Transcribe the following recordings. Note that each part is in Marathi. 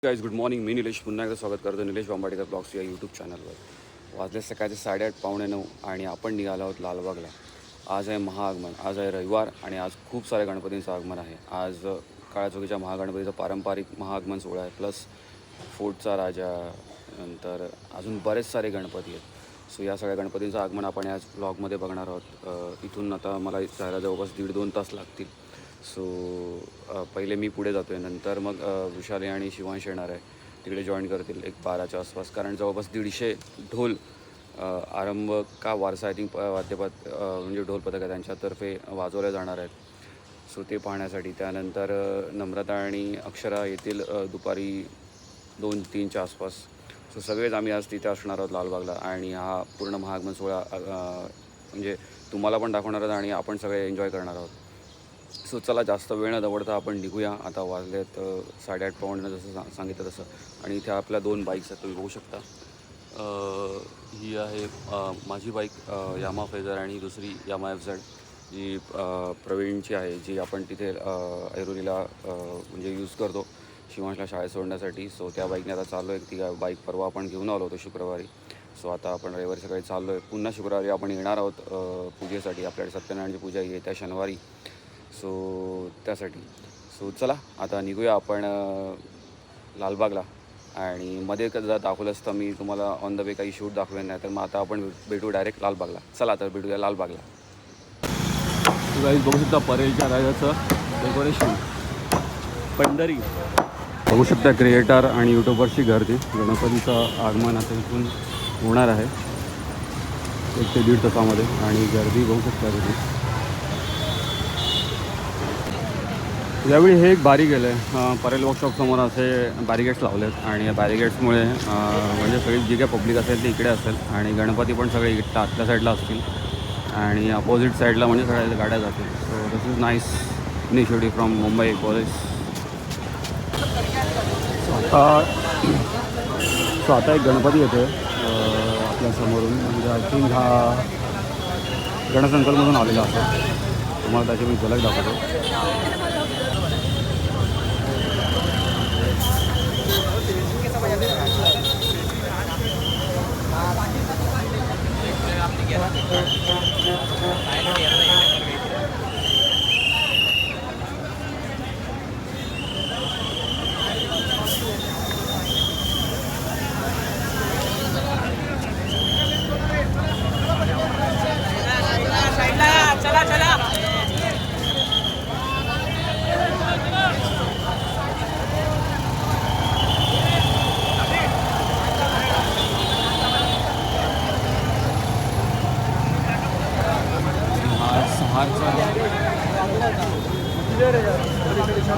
Guys good morning. मी निलेश पुन्हा एकदा स्वागत करतो निलेश बांबाडीकर ब्लॉग्स या यूट्यूब चॅनलवर. वाजले सकाळचे 8:30 पावणे 9 आणि आपण निघालो आहोत लालबागला. आज आहे महाआगमन. आज आहे रविवार आणि आज खूप साऱ्या गणपतींचं आगमन आहे. आज काळाचोकीच्या महागणपतीचा पारंपरिक महाआगमन सोहळा आहे, प्लस फोर्टचा राजा, नंतर अजून बरेच सारे गणपती आहेत. सो या सगळ्या गणपतींचं आगमन आपण आज ब्लॉगमध्ये बघणार आहोत. इथून आता मला जायला जवळपास 1.5-2 तास लागतील. सो पहिले मी पुढे जातो आहे, नंतर मग विशाली आणि शिवांश येणार आहे, तिकडे जॉईन करतील 1:12च्या आसपास. कारण जवळपास 150 ढोल आरंभ का वारसा आय थिंक म्हणजे ढोल पथक आहे त्यांच्यातर्फे वाजवले जाणार आहेत. सो ते पाहण्यासाठी त्यानंतर नम्रता आणि अक्षरा येतील दुपारी 2-3च्या आसपास. सो सगळेच आम्ही आज तिथे असणार आहोत लालबागला आणि हा पूर्ण महाआगमन सोहळा म्हणजे तुम्हाला पण दाखवणार आहोत आणि आपण सगळे एन्जॉय करणार आहोत. सो चला जास्त वेळ न दवडता आपण निघूया. आता वाजलेत 8:30 पावणे जसं सांगितलं तसं. आणि इथे आपल्या 2 बाईक्स आहेत, तुम्ही बघू शकता. ही आहे माझी बाईक यामा फेझर आणि दुसरी यामा FZ जी प्रवीणची आहे, जी आपण तिथे ऐरोलीला म्हणजे यूज करतो शिवांशला शाळेत सोडण्यासाठी. सो त्या बाईकने आता चाललो आहे. ती बाईक परवा आपण घेऊन आलो होतो शुक्रवारी. सो आता आपण रविवारी सकाळी चाललो आहे. पुन्हा शुक्रवारी आपण येणार आहोत पूजेसाठी. आपल्याकडे सत्यनारायणची पूजा येत्या शनिवारी. सो त्यासाठी चला आता निघूया आपण लालबागला. आणि मध्ये जर दाखवलं असतं मी तुम्हाला ऑन द वे काही शूट दाखवेन, नाही तर मग आता आपण भेटू डायरेक्ट लालबागला. चला तर भेटूया लालबागला. बघू शकता परेलच्या राजाचं डेकोरेशन. पंढरी बघू शकता क्रिएटर आणि यूट्यूबर्सची गर्दी. गणपतीचं आगमन आता इथून होणार आहे 1 ते 1.5 तासामध्ये आणि गर्दी बघू शकता तिथे. यावेळी हे एक बारी गेलं आहे. परेल वर्कशॉपसमोर असे बॅरिगेट्स लावले आहेत आणि या बॅरिगेट्समुळे म्हणजे सगळी जी काय पब्लिक असेल ती इकडे असेल आणि गणपती पण सगळे इकडे आतल्या साईडला असतील आणि अपोजिट साईडला म्हणजे सगळ्या गाड्या जातील. So this is nice initiative from Mumbai police. आता एक गणपती येतो आपल्या समोरून. म्हणजे आय थिंक हा गणसंकलमधून आलेला असतो. तुम्हाला त्याची मी झलक दाखवतो.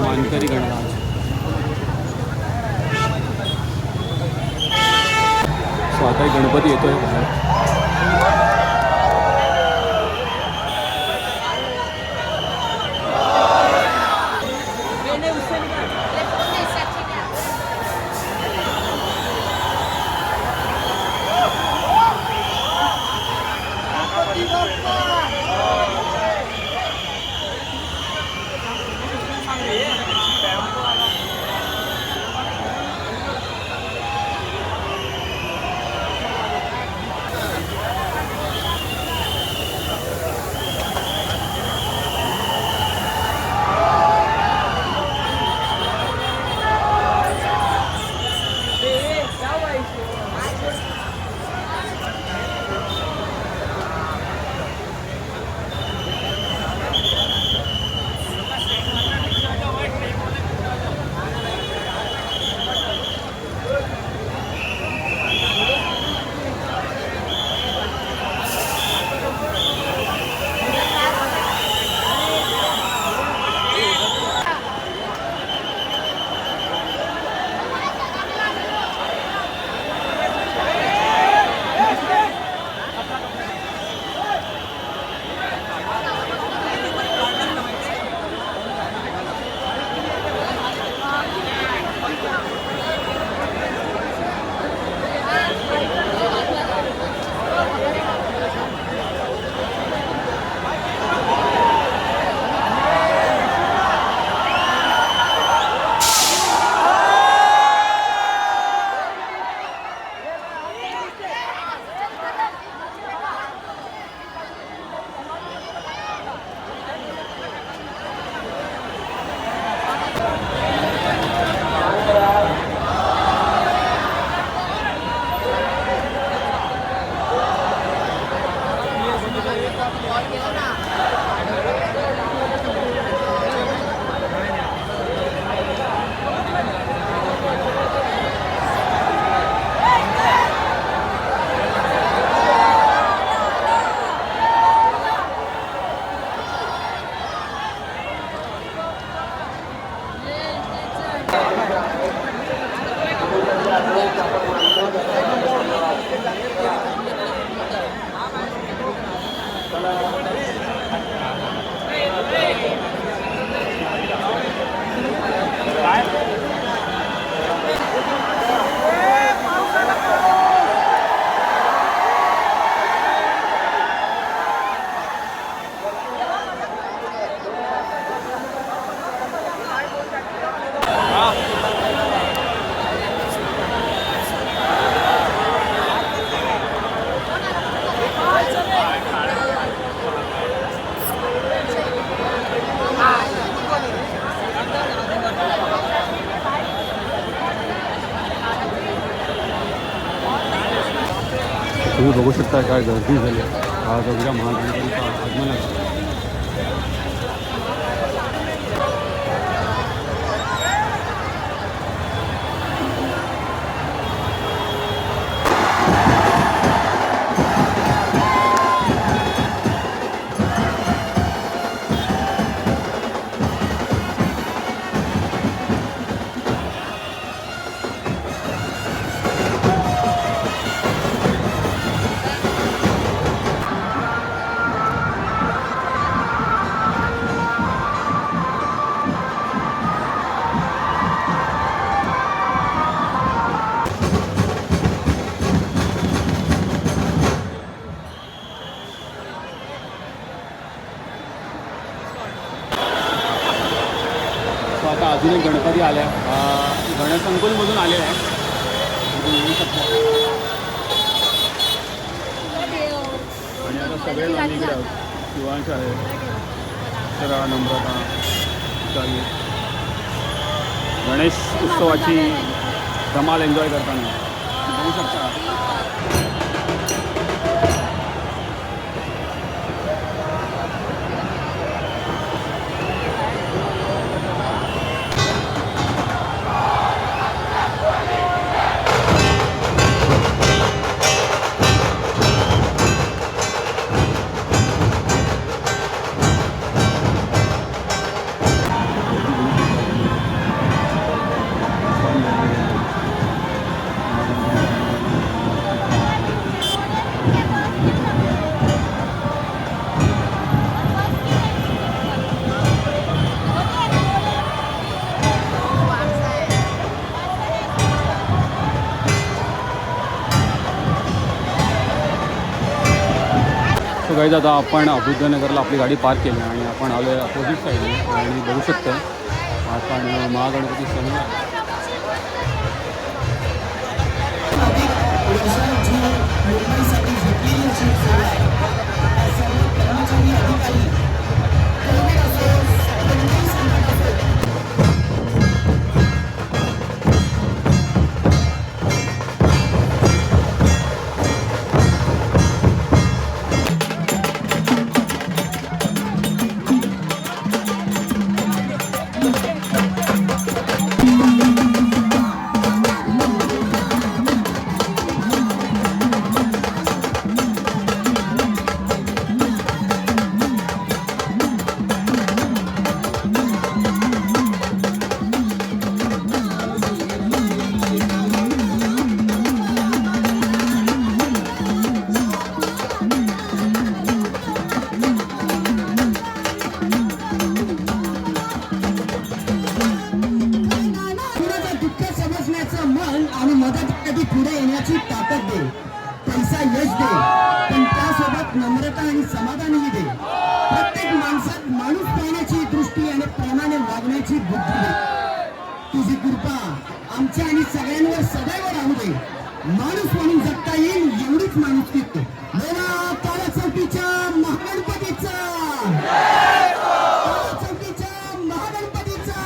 मानकरी गणराज. सो आता एक गणपती येतोय बाहेर. तुम्ही बघू शकता काय गर्दी झाली आज उद्या महागणपतीचं आगमन आहे. आता अजून एक गणपती आल्या गणसंकुलमधून आलेला आहे. तुम्ही येऊ शकता. आणि आता सगळे इकडे आहोत. शिवांश आहे, अक्षरा, नम्रता, चालू गणेश उत्सवाची धमाल एन्जॉय करताना बघू शकता. सो गाईज आता आपण अबुद्धनगरला आपली गाडी पार्क केली आणि आपण आलो आहे अपोजिट साईडने आणि बघू शकतो आपण महागणपती समोर आणि मदतीसाठी पुढे येण्याची ताकद दे. पैसा यश दे, पण त्यासोबत नम्रता आणि समाधानही दे. प्रत्येक माणसात माणूस पाहण्याची दृष्टी आणि प्रेमाने वागण्याची बुद्धी दे. तुझी कृपा आमच्या आणि सगळ्यांवर सदैव राहू दे. माणूस म्हणून जगता येईल एवढीच माणूस किती. बोला काळा चौकीच्या महागणपतीचा, काळा चौकीच्या महागणपतीचा.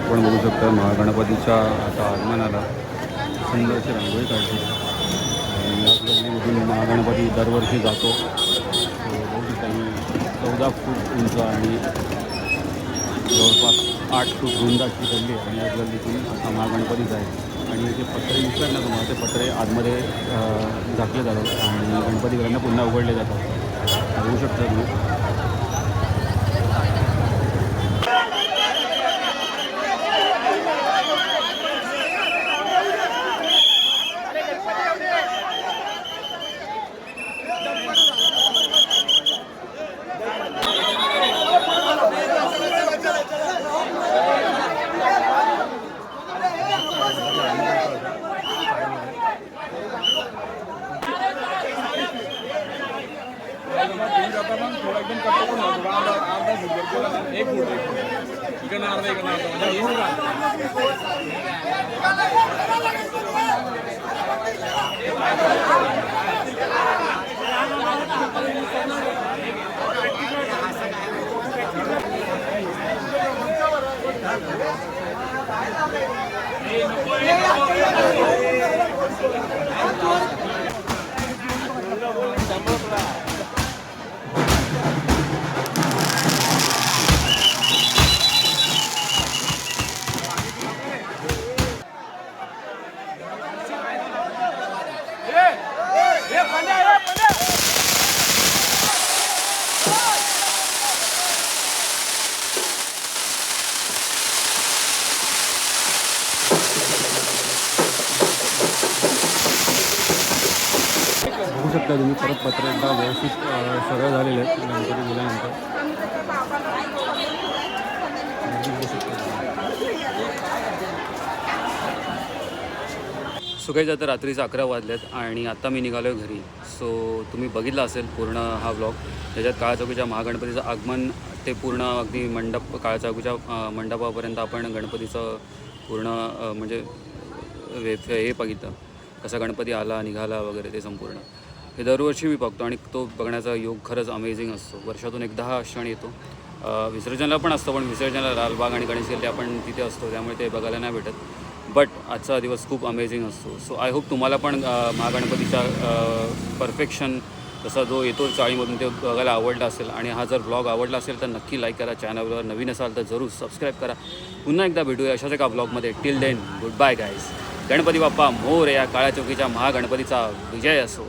आपण बघू शकता महागणपतीच्या आता आगमनाला सुंदरशी रांगोळी काढली आणि याच गल्लीमधून महागणपती दरवर्षी जातो. तो बघू शकता ही 14 फूट उंच आणि जवळपास 8 फूट रुंदाची गल्ली आहे आणि याच गल्लीतून आता महागणपतीच आहे. आणि ते पत्रे दिसतात ना तुम्हाला, ते पत्रे आतमध्ये झाकले जातात आणि गणपतीकडनं पुन्हा उघडले जातात. बघू शकता तुम्ही. बघू शकता तुम्ही परत पत्र एकदा व्यवस्थित सगळं झालेलं आहे गणपती गेल्यानंतर. सो काही आता रात्रीचं 11 वाजलेत आणि आता मी निघालो आहे घरी. सो तुम्ही बघितला असेल पूर्ण हा व्लॉग, त्याच्यात काळाचौकीच्या महागणपतीचं आगमन ते पूर्ण अगदी मंडप काळाचौकीच्या मंडपापर्यंत आपण गणपतीचं पूर्ण म्हणजे हे बघितलं कसा गणपती आला निघाला वगैरे ते संपूर्ण. हे दरवर्षी मी बघतो आणि तो बघण्याचा योग खरंच अमेझिंग असतो. वर्षातून एकदा हा क्षण येतो. विसर्जनाला पण असतो, पण विसर्जनाला लालबाग आणि गणेश गल्ली आपण तिथे असतो, त्यामुळे ते बघायला नाही भेटत. बट आजचा दिवस खूप अमेझिंग असतो. सो आय होप तुम्हाला पण महागणपतीचा परफेक्शन जसा जो येतो चाळीमधून ते बघायला आवडला असेल. आणि हा जर ब्लॉग आवडला असेल तर नक्की लाईक करा. चॅनलवर नवीन असाल तर जरूर सबस्क्राईब करा. पुन्हा एकदा भेटूया अशाच एका ब्लॉगमध्ये. Till then goodbye guys. Ganpati Bappa Morya. काळाचौकीच्या महागणपतीचा विजय असो.